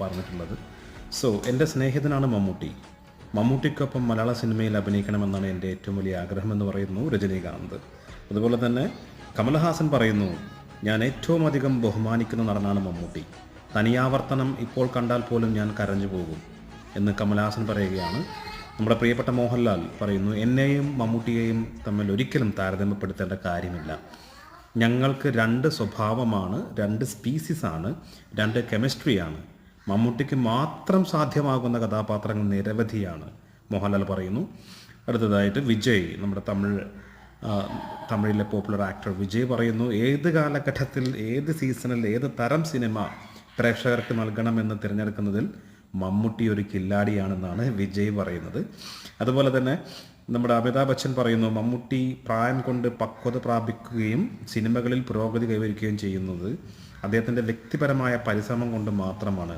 പറഞ്ഞിട്ടുള്ളത്. എൻ്റെ സ്നേഹിതനാണ് മമ്മൂട്ടി. മമ്മൂട്ടിക്കൊപ്പം മലയാള സിനിമയിൽ അഭിനയിക്കണമെന്നാണ് എൻ്റെ ഏറ്റവും വലിയ ആഗ്രഹമെന്ന് പറയുന്നു രജനീകാന്ത്. അതുപോലെ തന്നെ കമൽഹാസൻ പറയുന്നു, ഞാൻ ഏറ്റവും അധികം ബഹുമാനിക്കുന്ന നടനാണ് മമ്മൂട്ടി. തനിയാവർത്തനം ഇപ്പോൾ കണ്ടാൽ പോലും ഞാൻ കരഞ്ഞു പോകും എന്ന് കമൽഹാസൻ പറയുകയാണ്. നമ്മുടെ പ്രിയപ്പെട്ട മോഹൻലാൽ പറയുന്നു, എന്നെയും മമ്മൂട്ടിയെയും തമ്മിൽ ഒരിക്കലും താരതമ്യപ്പെടുത്തേണ്ട കാര്യമില്ല. ഞങ്ങൾക്ക് രണ്ട് സ്വഭാവമാണ്, രണ്ട് സ്പീസീസാണ്, രണ്ട് കെമിസ്ട്രിയാണ്. മമ്മൂട്ടിക്ക് മാത്രം സാധ്യമാകുന്ന കഥാപാത്രങ്ങൾ നിരവധിയാണ് മോഹൻലാൽ പറയുന്നു. അടുത്തതായിട്ട് വിജയ്, നമ്മുടെ തമിഴിലെ പോപ്പുലർ ആക്ടർ വിജയ് പറയുന്നു, ഏത് കാലഘട്ടത്തിൽ, ഏത് സീസണിൽ, ഏത് തരം സിനിമ പ്രേക്ഷകർക്ക് നൽകണമെന്ന് തിരഞ്ഞെടുക്കുന്നതിൽ മമ്മൂട്ടി ഒരു കില്ലാടിയാണെന്നാണ് വിജയ് പറയുന്നത്. അതുപോലെ തന്നെ നമ്മുടെ അമിതാഭ് ബച്ചൻ പറയുന്നു, മമ്മൂട്ടി പ്രായം കൊണ്ട് പക്വത പ്രാപിക്കുകയും സിനിമകളിൽ പുരോഗതി കൈവരിക്കുകയും ചെയ്യുന്നത് അദ്ദേഹത്തിൻ്റെ വ്യക്തിപരമായ പരിശ്രമം കൊണ്ട് മാത്രമാണ്.